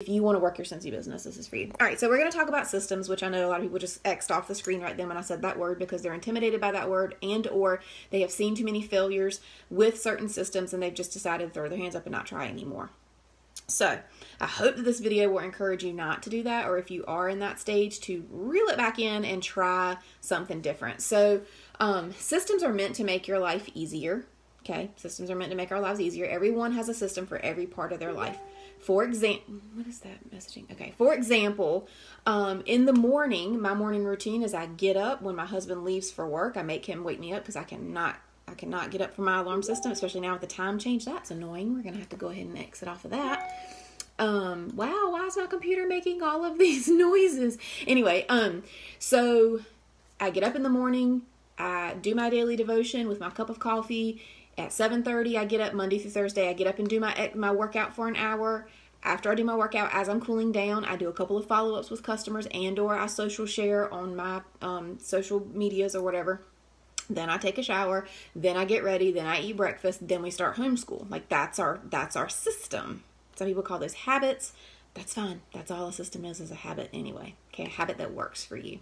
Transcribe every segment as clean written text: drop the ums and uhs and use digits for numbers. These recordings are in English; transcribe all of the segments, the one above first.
If you want to work your SCENTSY business, this is for you. All right, so we're going to talk about systems, which I know a lot of people just X'd off the screen right then when I said that word because they're intimidated by that word and or they have seen too many failures with certain systems and they've just decided to throw their hands up and not try anymore. So I hope that this video will encourage you not to do that, or if you are in that stage, to reel it back in and try something different. So systems are meant to make your life easier. Okay, systems are meant to make our lives easier. Everyone has a system for every part of their life. For example, what is that messaging? Okay, for example, in the morning, my morning routine is I get up when my husband leaves for work. I make him wake me up because I cannot get up from my alarm system, especially now with the time change. That's annoying. We're going to have to go ahead and exit off of that. Wow, why is my computer making all of these noises? Anyway, so I get up in the morning, I do my daily devotion with my cup of coffee. At 7:30, I get up Monday through Thursday. I get up and do my workout for an hour. After I do my workout, as I'm cooling down, I do a couple of follow-ups with customers and or I social share on my social medias or whatever. Then I take a shower. Then I get ready. Then I eat breakfast. Then we start homeschool. Like that's our system. Some people call those habits. That's fine. That's all a system is a habit anyway. Okay, a habit that works for you.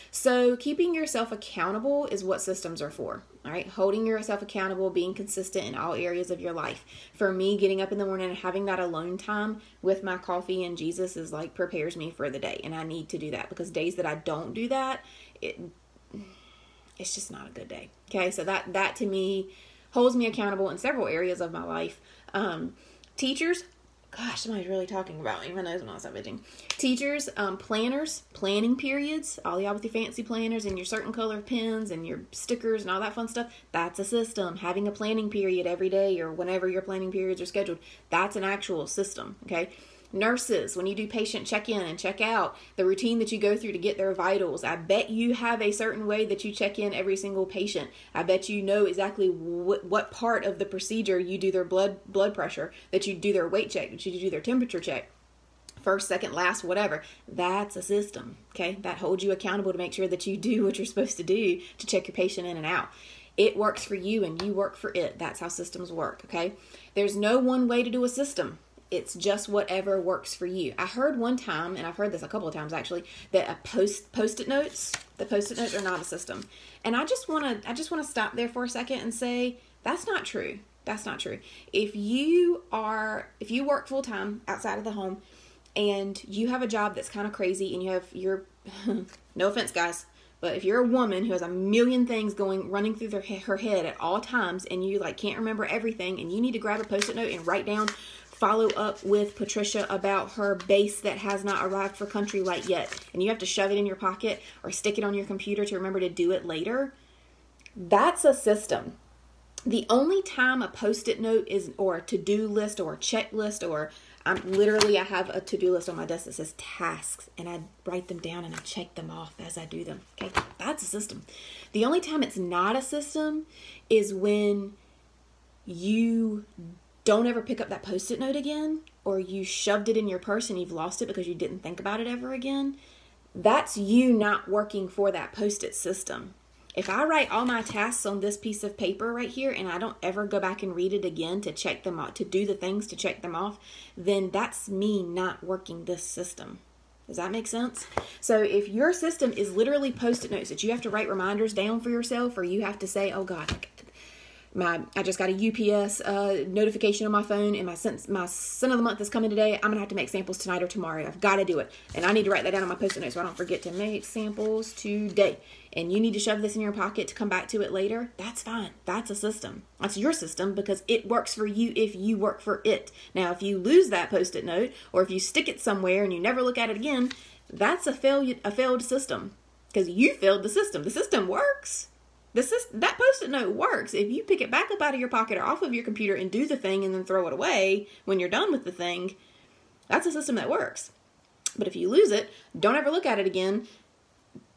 So keeping yourself accountable is what systems are for. All right, holding yourself accountable, being consistent in all areas of your life. For me, getting up in the morning and having that alone time with my coffee and Jesus is like prepares me for the day. And I need to do that because days that I don't do that, it's just not a good day. Okay, so that to me holds me accountable in several areas of my life. Teachers, gosh, somebody's really talking about me. My nose might stop itching. Teachers, planners, planning periods, all y'all with your fancy planners and your certain color pens and your stickers and all that fun stuff, that's a system. Having a planning period every day or whenever your planning periods are scheduled, that's an actual system, okay? Nurses, when you do patient check-in and check-out, the routine that you go through to get their vitals, I bet you have a certain way that you check in every single patient. I bet you know exactly what part of the procedure you do their blood pressure, that you do their weight check, that you do their temperature check. First, second, last, whatever. That's a system, okay? That holds you accountable to make sure that you do what you're supposed to do to check your patient in and out. It works for you and you work for it. That's how systems work, okay? There's no one way to do a system. It's just whatever works for you. I heard one time, and I've heard this a couple of times actually, that post-it notes, the post-it notes are not a system. And I just want to stop there for a second and say that's not true. That's not true. If you work full time outside of the home and you have a job that's kind of crazy and you have your no offense guys, but if you're a woman who has a million things running through her head at all times and you like can't remember everything and you need to grab a post-it note and write down follow up with Patricia about her base that has not arrived for Country Light yet, and you have to shove it in your pocket or stick it on your computer to remember to do it later, that's a system. The only time a post-it note is, or a to-do list or a checklist, or I have a to-do list on my desk that says tasks, and I write them down and I check them off as I do them. Okay, that's a system. The only time it's not a system is when you don't ever pick up that post-it note again, or you shoved it in your purse and you've lost it because you didn't think about it ever again. That's you not working for that post-it system. If I write all my tasks on this piece of paper right here and I don't ever go back and read it again to check them off, to do the things to check them off, then that's me not working this system. Does that make sense? So if your system is literally post-it notes that you have to write reminders down for yourself, or you have to say, oh God, I just got a UPS notification on my phone and my scent of the month is coming today. I'm going to have to make samples tonight or tomorrow. I've got to do it. And I need to write that down on my post-it note so I don't forget to make samples today. And you need to shove this in your pocket to come back to it later. That's fine. That's a system. That's your system because it works for you if you work for it. Now, if you lose that post-it note or if you stick it somewhere and you never look at it again, that's a failed system because you failed the system. The system works. That post-it note works. If you pick it back up out of your pocket or off of your computer and do the thing and then throw it away when you're done with the thing, that's a system that works. But if you lose it, don't ever look at it again,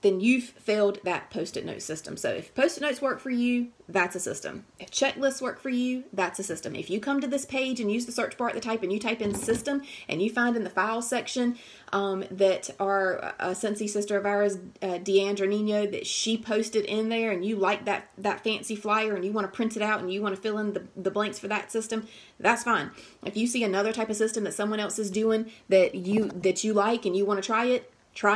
then you've failed that Post-it note system. So if Post-it notes work for you, that's a system. If checklists work for you, that's a system. If you come to this page and use the search bar at the type and you type in system and you find in the file section that our SCENTSY sister of ours, Deandra Nino, that she posted in there, and you like that fancy flyer and you want to print it out and you want to fill in the blanks for that system, that's fine. If you see another type of system that someone else is doing that you like and you want to try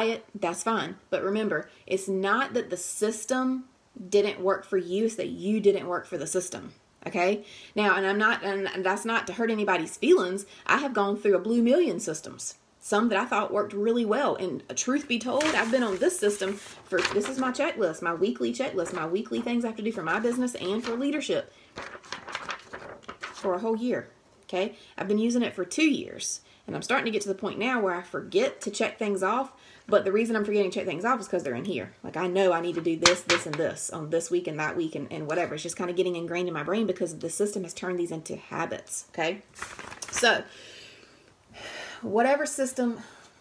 it, that's fine. But remember, it's not that the system didn't work for you, it's that you didn't work for the system. Okay? Now, and that's not to hurt anybody's feelings. I have gone through a blue million systems. Some that I thought worked really well. And truth be told, I've been on this system this is my checklist, my weekly checklist, my weekly things I have to do for my business and for leadership for a whole year. Okay? I've been using it for 2 years. And I'm starting to get to the point now where I forget to check things off. But the reason I'm forgetting to check things off is because they're in here. Like, I know I need to do this, this, and this on this week and that week and whatever. It's just kind of getting ingrained in my brain because the system has turned these into habits. Okay? So, whatever system...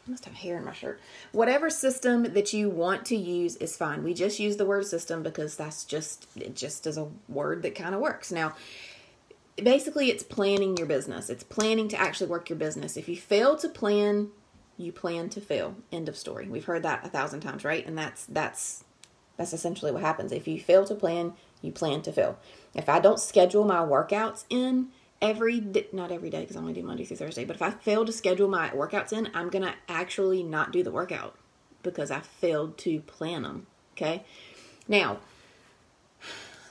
I must have hair in my shirt. Whatever system that you want to use is fine. We just use the word system because it just is a word that kind of works. Now, basically, it's planning your business. It's planning to actually work your business. If you fail to plan, you plan to fail. End of story. We've heard that 1,000 times, right? And that's essentially what happens. If you fail to plan, you plan to fail. If I don't schedule my workouts in not every day because I only do Monday through Thursday, but if I fail to schedule my workouts in, I'm going to actually not do the workout because I failed to plan them. Okay? Now,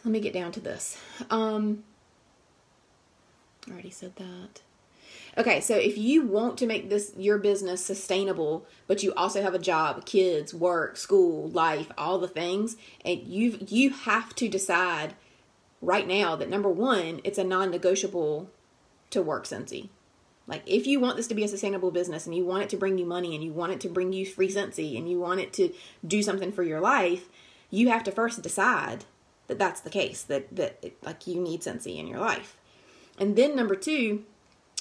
let me get down to this. I already said that. Okay, so if you want to make your business sustainable, but you also have a job, kids, work, school, life, all the things, and you have to decide right now that, number one, it's a non-negotiable to work SCENTSY. Like, if you want this to be a sustainable business and you want it to bring you money and you want it to bring you free SCENTSY and you want it to do something for your life, you have to first decide that that's the case, that like you need SCENTSY in your life. And then number two,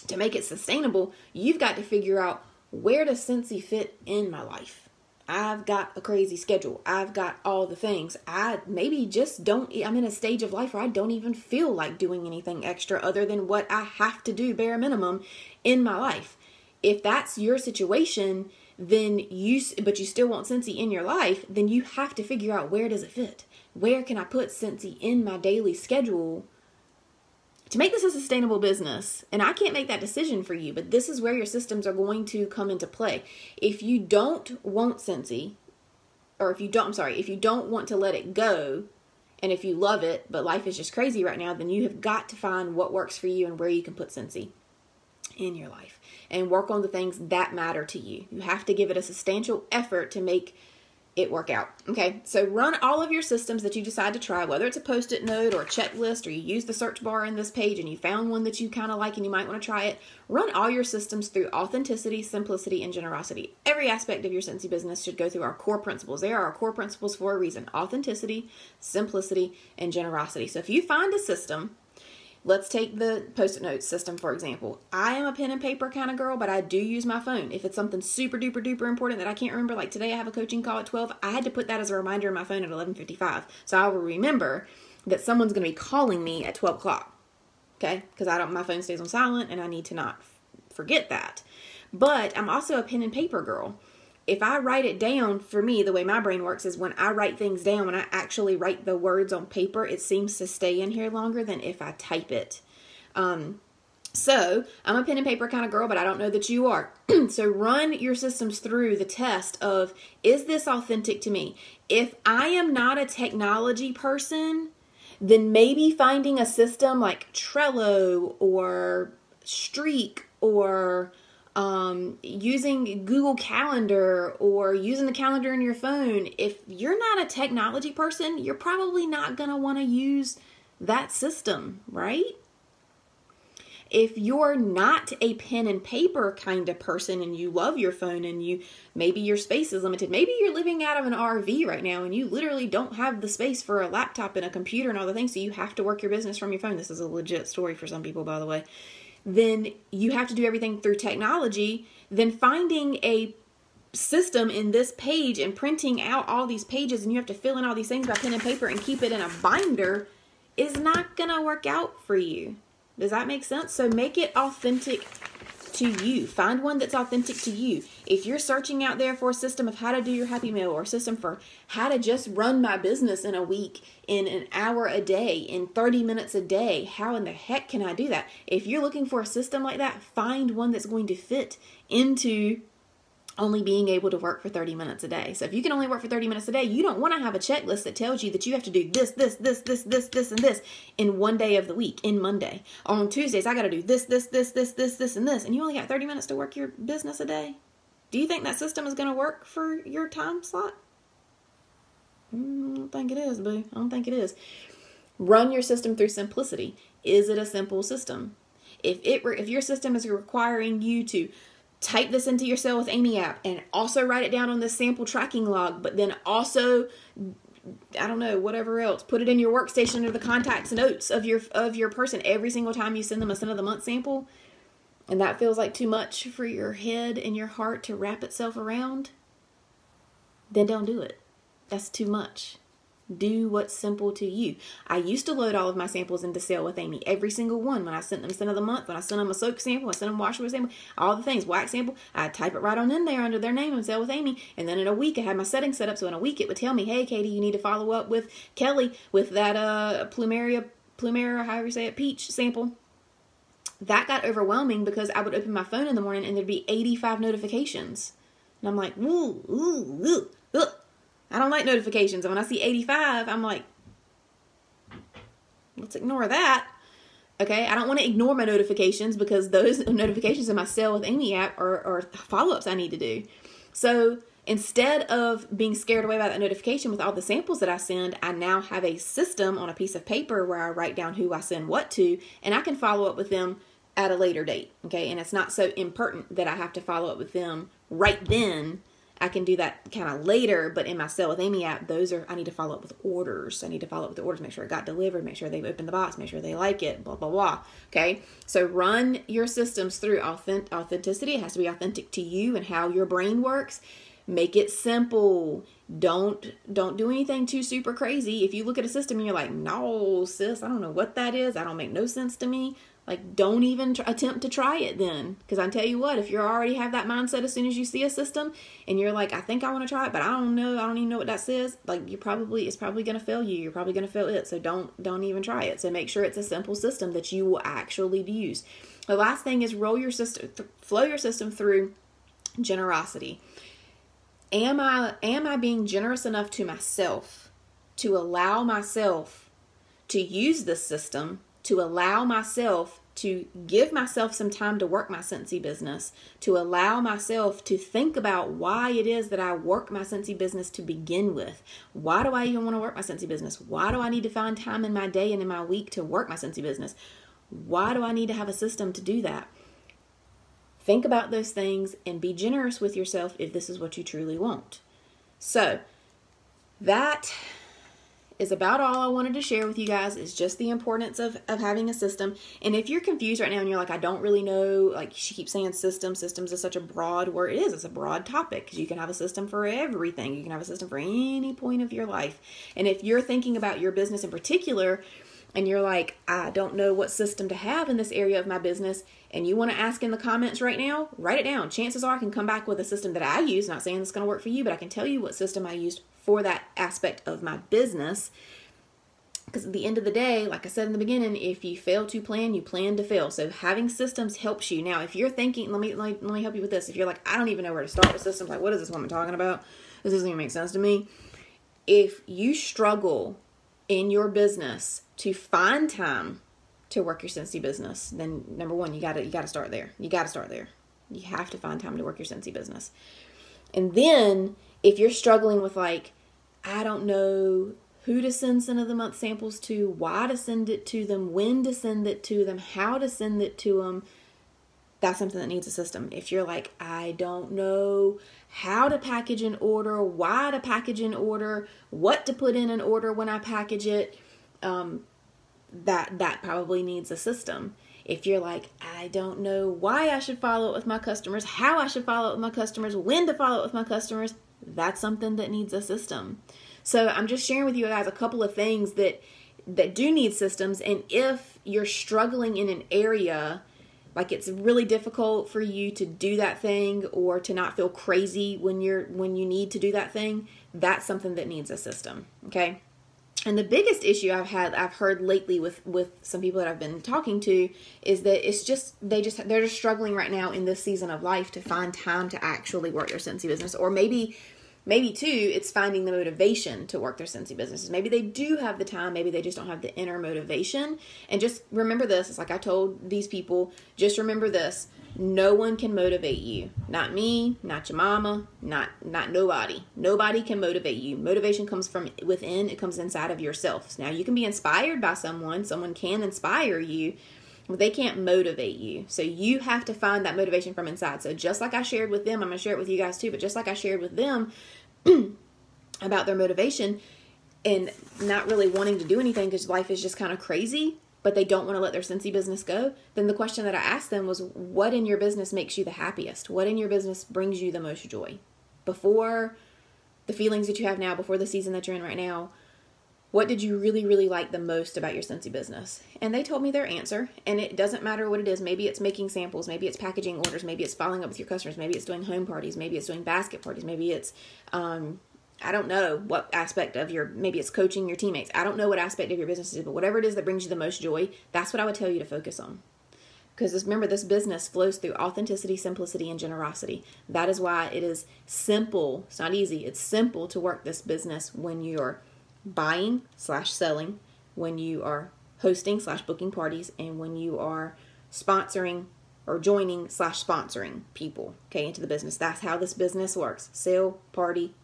to make it sustainable, you've got to figure out, where does SCENTSY fit in my life? I've got a crazy schedule. I've got all the things. I'm in a stage of life where I don't even feel like doing anything extra other than what I have to do bare minimum in my life. If that's your situation, but you still want SCENTSY in your life, then you have to figure out, where does it fit? Where can I put SCENTSY in my daily schedule to make this a sustainable business? And I can't make that decision for you, but this is where your systems are going to come into play. If you don't want SCENTSY, if you don't want to let it go, and if you love it, but life is just crazy right now, then you have got to find what works for you and where you can put SCENTSY in your life and work on the things that matter to you. You have to give it a substantial effort to make it work out. Okay, so run all of your systems that you decide to try, whether it's a Post-it note or a checklist, or you use the search bar in this page and you found one that you kind of like and you might want to try it. Run all your systems through authenticity, simplicity, and generosity. Every aspect of your SCENTSY business should go through our core principles. They are our core principles for a reason: authenticity, simplicity, and generosity. So if you find a system, let's take the Post-it note system, for example. I am a pen and paper kind of girl, but I do use my phone. If it's something super duper duper important that I can't remember, like today I have a coaching call at 12, I had to put that as a reminder in my phone at 11:55. So I will remember that someone's going to be calling me at 12 o'clock. Okay? Because my phone stays on silent and I need to not forget that. But I'm also a pen and paper girl. If I write it down, for me, the way my brain works is when I write things down, when I actually write the words on paper, it seems to stay in here longer than if I type it. So I'm a pen and paper kind of girl, but I don't know that you are. So run your systems through the test of, is this authentic to me? If I am not a technology person, then maybe finding a system like Trello or Streak or using Google Calendar or using the calendar in your phone. If you're not a technology person, you're probably not going to want to use that system, right? If you're not a pen and paper kind of person and you love your phone and maybe your space is limited, maybe you're living out of an RV right now and you literally don't have the space for a laptop and a computer and all the things, so you have to work your business from your phone. This is a legit story for some people, by the way. Then you have to do everything through technology. Then finding a system in this page and printing out all these pages and you have to fill in all these things by pen and paper and keep it in a binder is not going to work out for you. Does that make sense? So make it authentic to you. Find one that's authentic to you. If you're searching out there for a system of how to do your Happy Meal, or a system for how to just run my business in a week, in an hour a day, in 30 minutes a day, how in the heck can I do that? If you're looking for a system like that, find one that's going to fit into only being able to work for 30 minutes a day. So if you can only work for 30 minutes a day, you don't want to have a checklist that tells you that you have to do this, and this in one day of the week, in Monday. On Tuesdays, I got to do this, and this. And you only got 30 minutes to work your business a day. Do you think that system is going to work for your time slot? I don't think it is, boo. I don't think it is. Run your system through simplicity. Is it a simple system? If your system is requiring you to type this into your Sell with Amy app and also write it down on this sample tracking log, but then also, I don't know, whatever else, put it in your workstation under the contacts notes of your person every single time you send them a Scent of the Month sample, and that feels like too much for your head and your heart to wrap itself around, then don't do it. That's too much. Do what's simple to you. I used to load all of my samples into Sell with Amy, every single one. When I sent them Scent of the Month, when I sent them a soap sample, I sent them a wash sample, all the things, wax sample, I'd type it right on in there under their name and Sell with Amy. And then in a week, I had my settings set up, so in a week it would tell me, hey, Katie, you need to follow up with Kelly with that Plumera, however you say it, peach sample. That got overwhelming because I would open my phone in the morning and there'd be 85 notifications. And I'm like, ooh. I don't like notifications. And when I see 85, I'm like, let's ignore that. Okay, I don't want to ignore my notifications because those notifications in my Sell with Amy app are follow-ups I need to do. So instead of being scared away by that notification with all the samples that I send, I now have a system on a piece of paper where I write down who I send what to, and I can follow up with them at a later date. Okay, and it's not so important that I have to follow up with them right then. I can do that kind of later, but in my Sell with Amy app, I need to follow up with orders. I need to follow up with the orders, make sure it got delivered, make sure they opened the box, make sure they like it, blah, blah, blah. Okay. So run your systems through authenticity. It has to be authentic to you and how your brain works. Make it simple. Don't do anything too super crazy. If you look at a system and you're like, no, sis, I don't know what that is. That don't make no sense to me. Like, don't even attempt to try it then. Because I tell you what, if you already have that mindset as soon as you see a system and you're like, I think I want to try it, but I don't know. I don't even know what that says. Like, it's probably going to fail you. You're probably going to fail it. So don't even try it. So make sure it's a simple system that you will actually use. The last thing is flow your system through generosity. Am I being generous enough to myself to allow myself to use this system, to allow myself to give myself some time to work my SCENTSY business, to allow myself to think about why it is that I work my SCENTSY business to begin with? Why do I even want to work my SCENTSY business? Why do I need to find time in my day and in my week to work my SCENTSY business? Why do I need to have a system to do that? Think about those things and be generous with yourself if this is what you truly want. So that is about all I wanted to share with you guys, is just the importance of having a system. And if you're confused right now and you're like, I don't really know, like she keeps saying systems is such a broad word. It's a broad topic because you can have a system for everything. You can have a system for any point of your life. And if you're thinking about your business in particular and you're like, I don't know what system to have in this area of my business, and you want to ask in the comments right now, write it down. Chances are I can come back with a system that I use. Not saying it's going to work for you, but I can tell you what system I used for that aspect of my business. Because at the end of the day, like I said in the beginning, if you fail to plan, you plan to fail. So having systems helps you. Now, if you're thinking, let me help you with this. If you're like, I don't even know where to start with systems, like what is this woman talking about? This doesn't even make sense to me. If you struggle in your business to find time to work your SCENTSY business, then number one, you gotta start there. You gotta start there. You have to find time to work your SCENTSY business. And then if you're struggling with like, I don't know who to send Scent of the Month samples to, why to send it to them, when to send it to them, how to send it to them, that's something that needs a system. If you're like, I don't know how to package an order, why to package an order, what to put in an order when I package it, that probably needs a system. If you're like, I don't know why I should follow up with my customers, how I should follow up with my customers, when to follow up with my customers, that's something that needs a system. So I'm just sharing with you guys a couple of things that do need systems. And if you're struggling in an area, like it's really difficult for you to do that thing or to not feel crazy when you need to do that thing, that's something that needs a system. Okay. And the biggest issue I've heard lately with some people that I've been talking to is that they're just struggling right now in this season of life to find time to actually work their SCENTSY business. Or maybe too, it's finding the motivation to work their SCENTSY businesses. Maybe they do have the time, maybe they just don't have the inner motivation. And just remember this, it's like I told these people, just remember this. No one can motivate you. Not me, not your mama, not nobody. Nobody can motivate you. Motivation comes from within. It comes inside of yourself. Now, you can be inspired by someone. Someone can inspire you, but they can't motivate you. So you have to find that motivation from inside. So just like I shared with them, I'm going to share it with you guys too, but just like I shared with them about their motivation and not really wanting to do anything because life is just kind of crazy, but they don't want to let their SCENTSY business go, then the question that I asked them was, what in your business makes you the happiest? What in your business brings you the most joy? Before the feelings that you have now, before the season that you're in right now, what did you really, really like the most about your SCENTSY business? And they told me their answer, and it doesn't matter what it is. Maybe it's making samples, maybe it's packaging orders, maybe it's following up with your customers, maybe it's doing home parties, maybe it's doing basket parties, maybe it's, I don't know what aspect of maybe it's coaching your teammates. I don't know what aspect of your business is, but whatever it is that brings you the most joy, that's what I would tell you to focus on. Because remember, this business flows through authenticity, simplicity, and generosity. That is why it is simple. It's not easy. It's simple to work this business when you're buying/selling, when you are hosting/booking parties, and when you are sponsoring or joining/sponsoring people, okay, into the business. That's how this business works. Sell, party,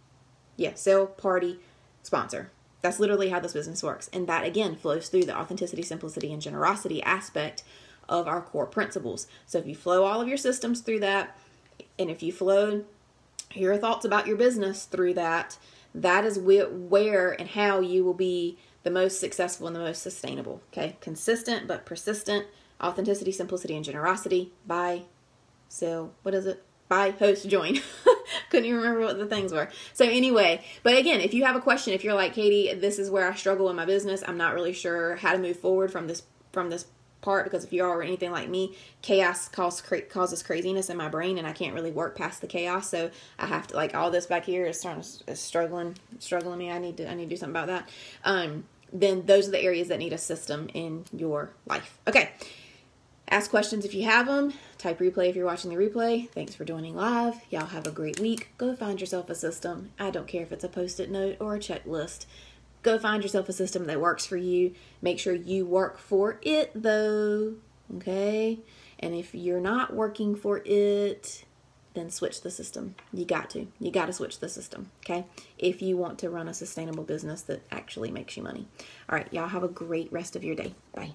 sponsor. That's literally how this business works. And that, again, flows through the authenticity, simplicity, and generosity aspect of our core principles. So if you flow all of your systems through that, and if you flow your thoughts about your business through that, that is where and how you will be the most successful and the most sustainable. Okay? Consistent but persistent. Authenticity, simplicity, and generosity. Buy, sell, buy, host, join. Couldn't even remember what the things were. So anyway, but again, if you have a question, if you're like, Katie, this is where I struggle in my business, I'm not really sure how to move forward from this part, because if you are anything like me, chaos causes craziness in my brain, and I can't really work past the chaos. So I have to, like, all this back here is struggling me. I need to do something about that. Then those are the areas that need a system in your life. Okay. Ask questions if you have them. Type replay if you're watching the replay. Thanks for joining live. Y'all have a great week. Go find yourself a system. I don't care if it's a post-it note or a checklist. Go find yourself a system that works for you. Make sure you work for it, though. Okay? And if you're not working for it, then switch the system. You got to. You got to switch the system. Okay? If you want to run a sustainable business that actually makes you money. All right. Y'all have a great rest of your day. Bye.